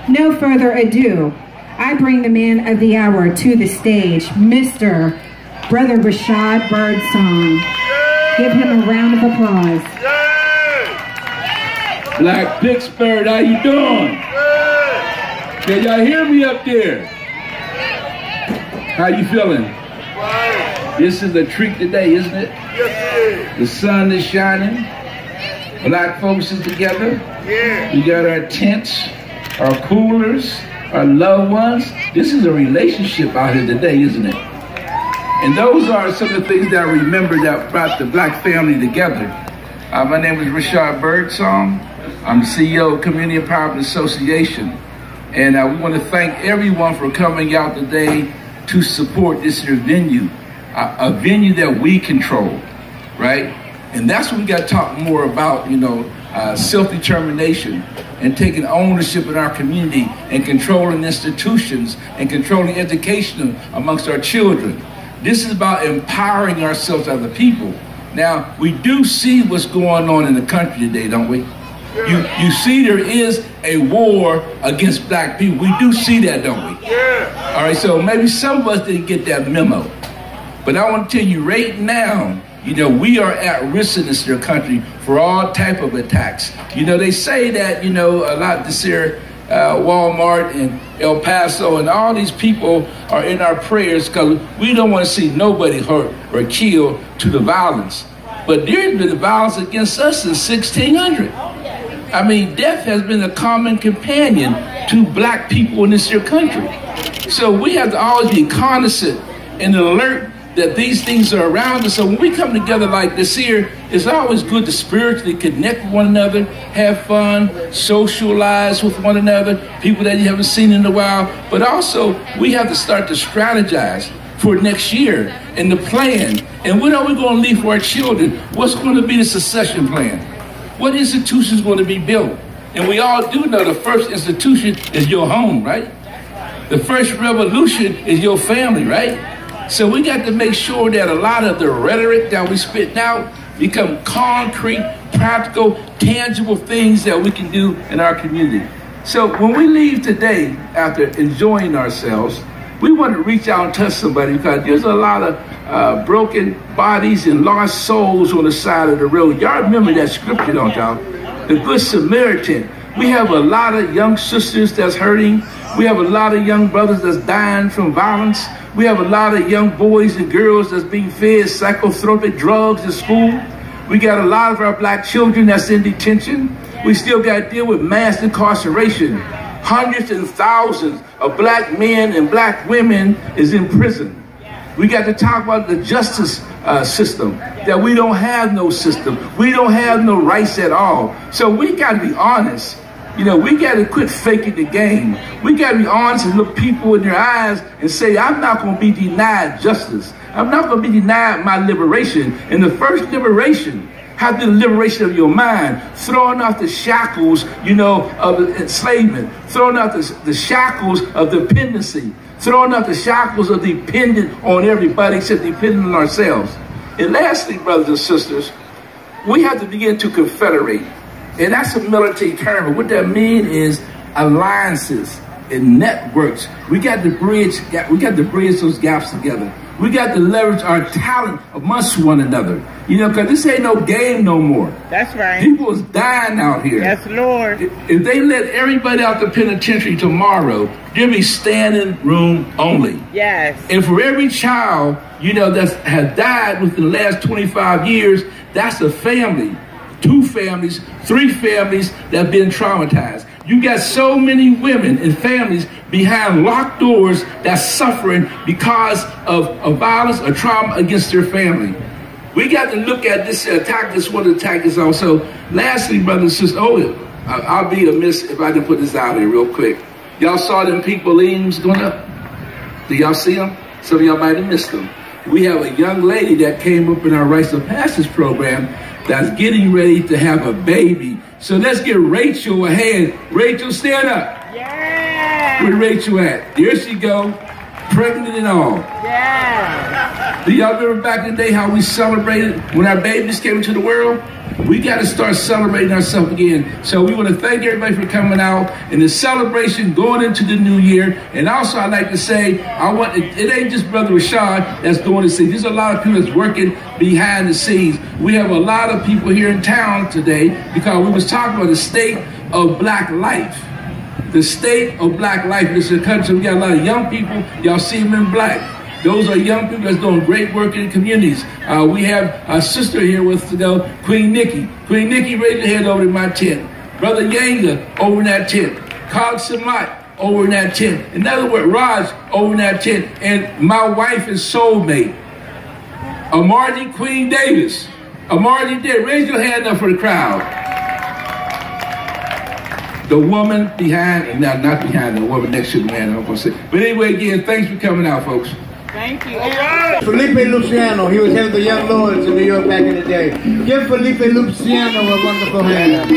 no further ado, I bring the man of the hour to the stage, Mr. Brother Rashad Birdsong. Give him a round of applause. Black Pittsburgh, how you doing? Can y'all hear me up there? How you feeling? This is a treat today, isn't it? Yes, the sun is shining. Black folks is together. We got our tents, our coolers, our loved ones. This is a relationship out here today, isn't it? And those are some of the things that I remember that brought the black family together. My name is Rashad Birdsong. I'm the CEO of Community Empowerment Association. And we want to thank everyone for coming out today to support this here venue, a venue that we control, right? And that's what we got to talk more about, you know, self-determination and taking ownership in our community and controlling institutions and controlling education amongst our children. This is about empowering ourselves as a people. Now, we do see what's going on in the country today, don't we? You see there is a war against black people. We do see that, don't we? All right, so maybe some of us didn't get that memo. But I want to tell you right now, you know, we are at risk in this country for all type of attacks. You know, they say that, you know, a lot this year, Walmart and El Paso and all these people are in our prayers because we don't want to see nobody hurt or killed to the violence. But there's been violence against us since 1600. I mean, death has been a common companion to black people in this here country. So we have to always be cognizant and alert that these things are around us. So when we come together like this here, it's always good to spiritually connect with one another, have fun, socialize with one another, people that you haven't seen in a while. But also, we have to start to strategize for next year and the plan. And what are we going to leave for our children? What's going to be the succession plan? What institution is going to be built? And we all do know the first institution is your home, right? The first revolution is your family, right? So we got to make sure that a lot of the rhetoric that we spit out become concrete, practical, tangible things that we can do in our community. So when we leave today after enjoying ourselves, we want to reach out and touch somebody because there's a lot of broken bodies and lost souls on the side of the road. Y'all remember that scripture, don't y'all? The Good Samaritan. We have a lot of young sisters that's hurting. We have a lot of young brothers that's dying from violence. We have a lot of young boys and girls that's being fed psychotropic drugs in school. We got a lot of our black children that's in detention. We still got to deal with mass incarceration. Hundreds and thousands of black men and black women is in prison. We got to talk about the justice system, that we don't have no system. We don't have no rights at all. So we got to be honest. You know, we got to quit faking the game. We got to be honest and look people in their eyes and say, I'm not going to be denied justice. I'm not going to be denied my liberation. And the first liberation has been the liberation of your mind, throwing off the shackles, you know, of enslavement, throwing off the shackles of dependency, throwing off the shackles of dependent on everybody except dependent on ourselves. And lastly, brothers and sisters, we have to begin to confederate. And that's a military term. But what that means is alliances and networks. We got to bridge those gaps together. We got to leverage our talent amongst one another. You know, because this ain't no game no more. That's right. People is dying out here. Yes, Lord. If they let everybody out the penitentiary tomorrow, there'll be standing room only. Yes. And for every child, you know, that has died within the last 25 years, that's a family. 2 families, 3 families that have been traumatized. You got so many women and families behind locked doors that's suffering because of violence or trauma against their family. We got to look at this attack, this one attack is also. Lastly, brothers and sisters, I'll be amiss if I can put this out here real quick. Y'all saw them pink balloons going up? Do y'all see them? Some of y'all might have missed them. We have a young lady that came up in our Rites of Passage program that's getting ready to have a baby. So let's give Rachel a hand. Rachel, stand up. Yeah. Where Rachel at? There she go, pregnant and all. Yeah. Do y'all remember back in the day how we celebrated when our babies came into the world? We got to start celebrating ourselves again. So we want to thank everybody for coming out and the celebration going into the new year. And also I'd like to say, it ain't just Brother Rashad that's doing this thing. There's a lot of people that's working behind the scenes. We have a lot of people here in town today because we was talking about the state of black life. The state of black life in this country. We got a lot of young people. Y'all see them in black. Those are young people that's doing great work in the communities. We have a sister here with us today, Queen Nikki. Queen Nikki, raise your hand over in my tent. Brother Yanga over in that tent. Kog Samat over in that tent. In other words, Raj over in that tent. And my wife and soulmate, Amarji Queen Davis. Amarji there. Raise your hand up for the crowd. The woman behind, not behind, the woman next to the man, I'm going to say. But anyway, again, thanks for coming out, folks. Thank you. Felipe Luciano, he was head of the Young Lords in New York back in the day. Give Felipe Luciano a wonderful hand.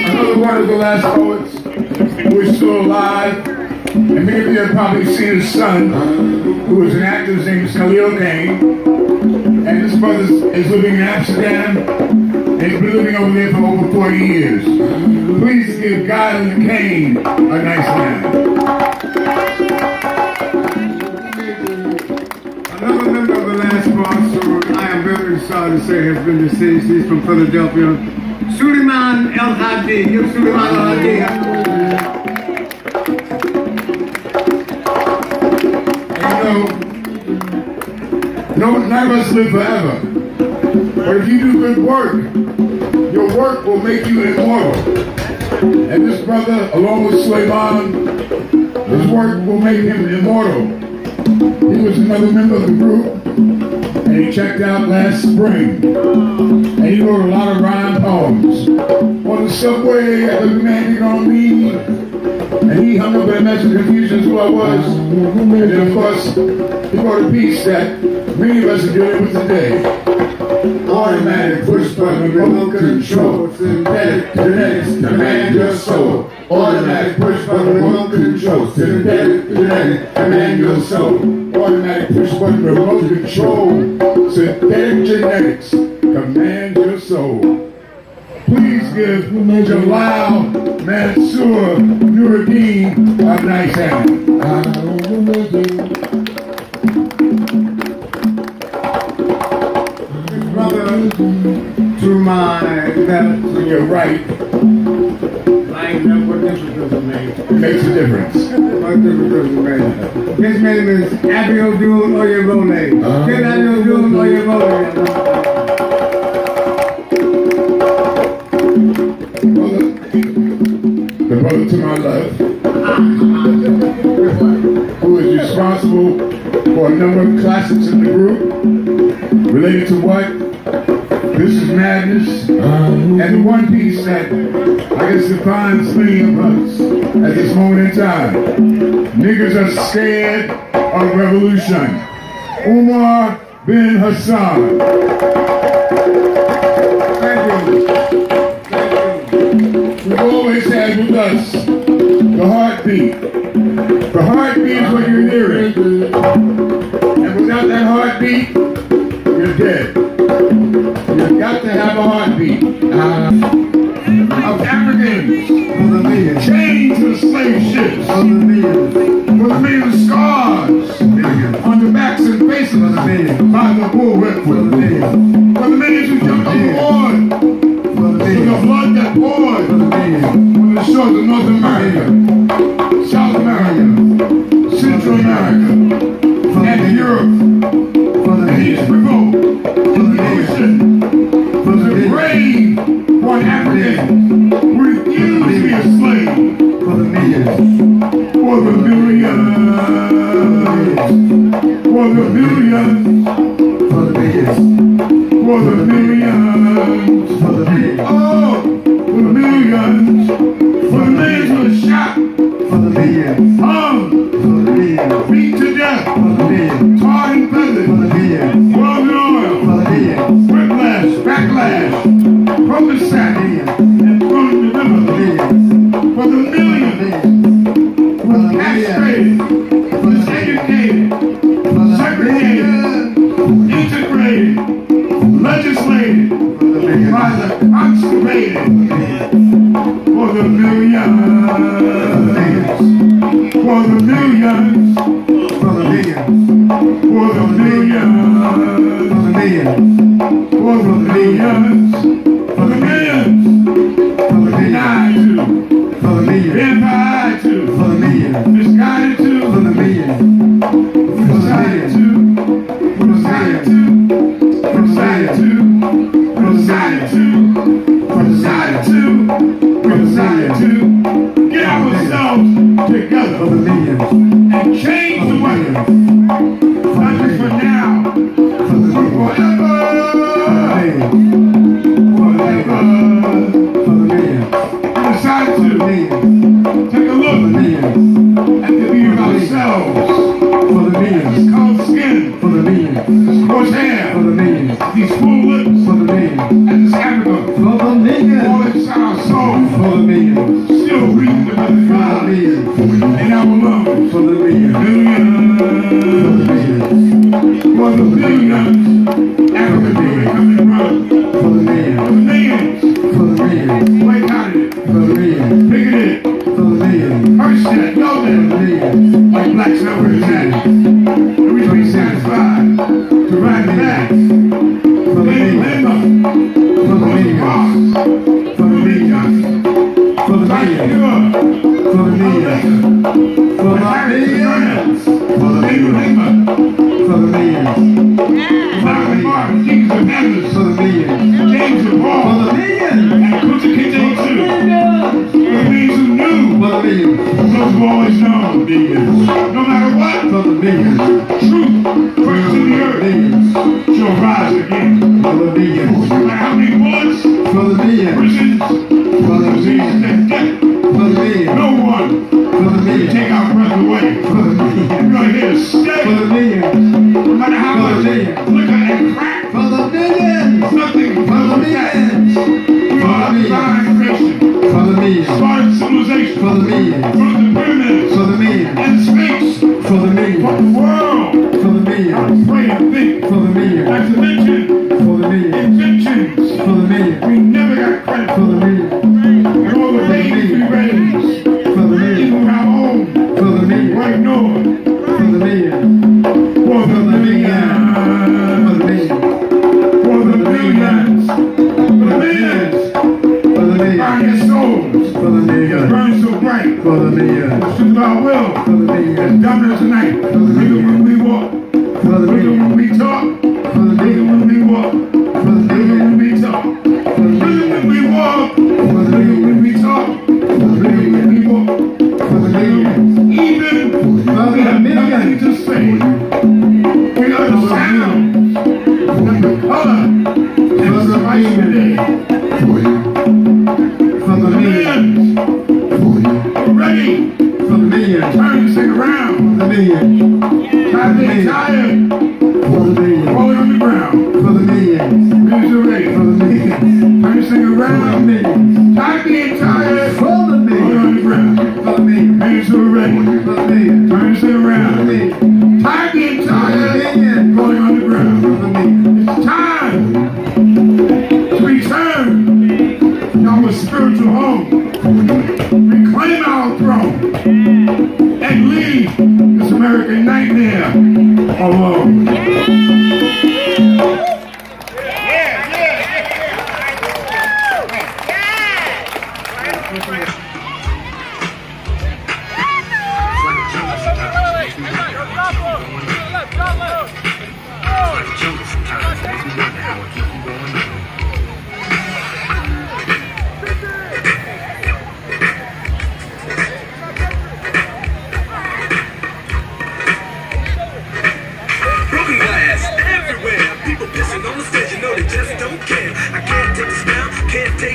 Another one of the last poets who is still alive, and many of you have probably seen his son, who was an actor. His name is Khalil Kane, and this brother is living in Amsterdam, and he's been living over there for over 40 years. Please give God and Kane a nice hand. Another member of the last boss, who I am very sorry to say has been deceased. He's from Philadelphia. Suleiman El Hadi. You Suleiman El Hadi. None of us live forever. But if you do good work, your work will make you immortal. And this brother, along with Suleiman, his work will make him immortal. He was another member of the group, and he checked out last spring. And he wrote a lot of rhyme poems. On the subway, I was demanding on me, and he hung up in a mess of confusion as who I was. And then, of course, he wrote a piece that many of us are dealing with today. Automatic push button remote control. Synthetic genetics command your soul. Automatic push button remote control. Synthetic genetics command your soul. Automatic push button remote control. Synthetic genetics command your soul. Please give Jalal Mansour Nuruddin a nice hand. To my left, to your right. Like what difference does it make? It makes a difference. What difference does it make? His name is Abiodun Oyebole. Get Abiodun Oyebole. The brother to my left, who is responsible for a number of classics in the group, related to what? This is madness, and the one piece that I guess defines many of us at this moment in time. Niggas are scared of revolution. Umar bin Hassan. Thank you. We've always had with us the heartbeat. The heartbeat is when you're near it. And without that heartbeat, you're dead. You've got to have a heartbeat of Africans, chained to slave ships, for the million scars on the backs and faces by the bullwhip, for the millions who jumped overboard, for the blood that poured on the shores of North America, South America, Central America, and Europe, and East Revolt. For the brave one African who refused to be a slave. For the millions. For the millions. For the millions. For the millions. For the millions. For the millions. Oh, for the millions. For the millions who were shot. For the millions. Hung. For the millions. Beat to death. For the millions. Tarred and feathered. For the millions. Boiled in oil. For the millions. Whiplash, backlash, from the sack, and thrown in the river. For the millions. For the castrated. For the For the millions. For the millions. African people coming from. For the millions. For the millions. Boycotted it. For the millions. Picketed it. For the millions. Hurst that. Know that. For the millions. Like blacks now wear hats. And we should be satisfied to ride back. For the millions. For the millions. For the millions. For the millions. For the millions. For the millions. For the millions. For the millions. For the millions. Kings of Heavens. For the millions. James of Paul. For the millions. And Kunta Kinte too. For the millions who knew. For the millions. Those who always known. Millions. No matter what. For the millions. Truth. First to the earth. Millions. Shall rise again. For the millions. No matter how many bullets. For the millions. Prisons. For the millions. And death. For the millions. No one. For the millions. Take our breath away. For the millions. We're going to here to stay. For the millions. No matter how much liquor and crack. For the millions. Nothing. For the millions. We are divine creation. For the millions. Spartan civilization. For the millions. From the pyramids. For the millions. And Sphinx. For the millions. For the world. For the millions. I pray and think. For the millions. Not to mention. For the millions. Inventions. For the millions. We never got credit. For the millions. And all the babies we raised. For the millions. Even our own. For the millions. Were ignored. For the millions. For the millions. For the millions. For the millions. For the millions. For the millions. Burn your souls. For the millions. Burn so bright. For the millions. Truth our will. For the millions. As dominant tonight. For the millions. When we walk. For the millions. When we talk. For the millions. When we walk. For the millions. When we talk. For the millions. When we walk. For the millions. When we talk. For the millions. When we walk. For the millions. Even when we have nothing to say. We are the sound and the color and the light today. For the millions. We're ready. For the millions. Turn this thing around. For the millions. Time to get tired. For the millions. Rolling on the ground. For the millions. Millions are ready. For the millions. Turn this thing around. For the millions. Time to get tired. For the millions. Rolling on the ground. For the millions. Millions are ready. For the millions. Turn this thing around. For the millions. Time to get tired. Rolling on the ground. It's time to return to our spiritual home, reclaim our throne, and leave this American nightmare alone.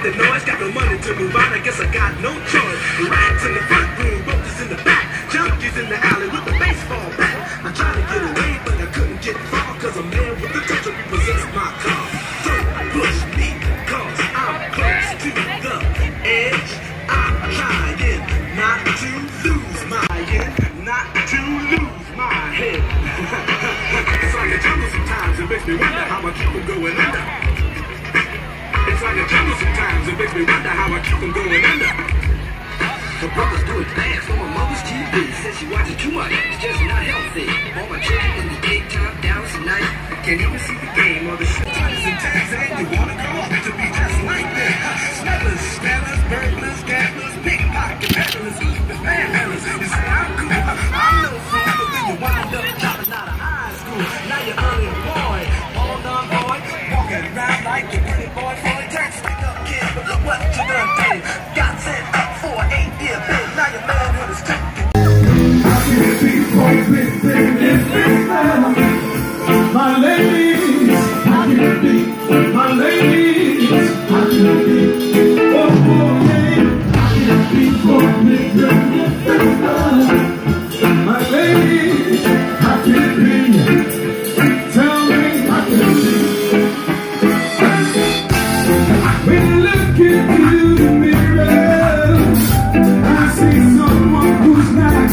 The noise, got no money to move on, I guess I got no choice. Rats in the front room, roaches in the back, junkies in the alley with the baseball bat. I tried to get away, but I couldn't get far, cause a man with the touch of repossessed my car. Don't push me, cause I'm close to the edge. I'm trying not to lose my head, not to lose my head. It's like a jungle sometimes, it makes me wonder how I keep from going under. It's like a jungle sometimes, it makes me wonder how I keep from going under. The brothers do it fast on my mother's TV. Says she watches too much, it's just not healthy. All my children in the daytime, Dallas at night. Can't even see the game or the show. Titles and tags, and you wanna grow up to be just like that. Smellers, spellers, burglars, gamblers, pickpocket peddlers, thievers, manhandlers. You say I'm cool, I'm no fool, but then you wind up dropping out of high school. Now you're unemployed, all non-boy, walking around like you're pretty boy for a turn. Stick up kid, but look what you done did. Got sent up for an 8-year bid. Now your manhood is taken. I can't be pointed in this my ladies, how can it be? My ladies, how can it be? Oh, yeah, how can it be pointed in this my ladies, how can it be? Tell me, how can it be? When I look into the mirror, I see someone who's not.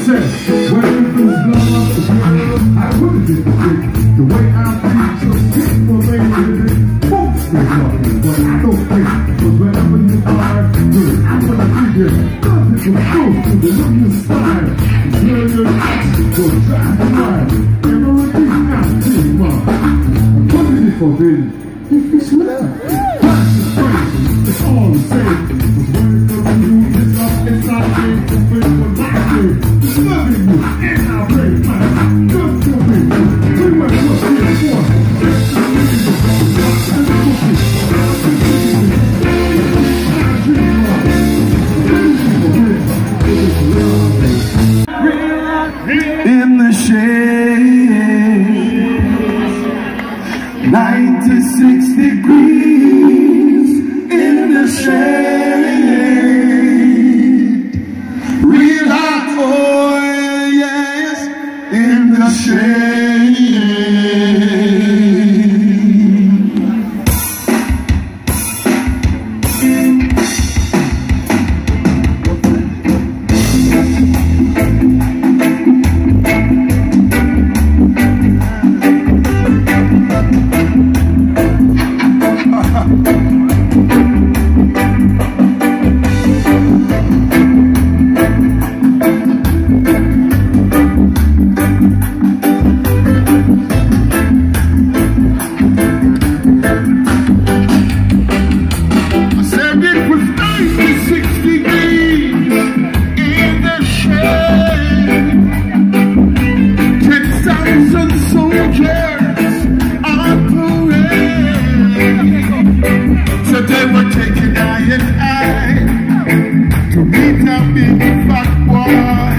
said, where is this love? I put it in the stick. The way I feel so people made it. Folks they talking, but I don't think. Cause wherever you are, good. When I see you, nothing will go to the look you style. Hear your action, go try to ride. Everything I see, man. What is it for baby? If it's love, that's just crazy. It's all the same. Cause when it comes to you, it's not game. It's for my game. It's loving you, and I'll play mine. Just for me. We might look here for it. In the shade, 96 degrees in the shade. Real hot, oh yes, in the shade. So they were taking I and I to meet a big fat boy.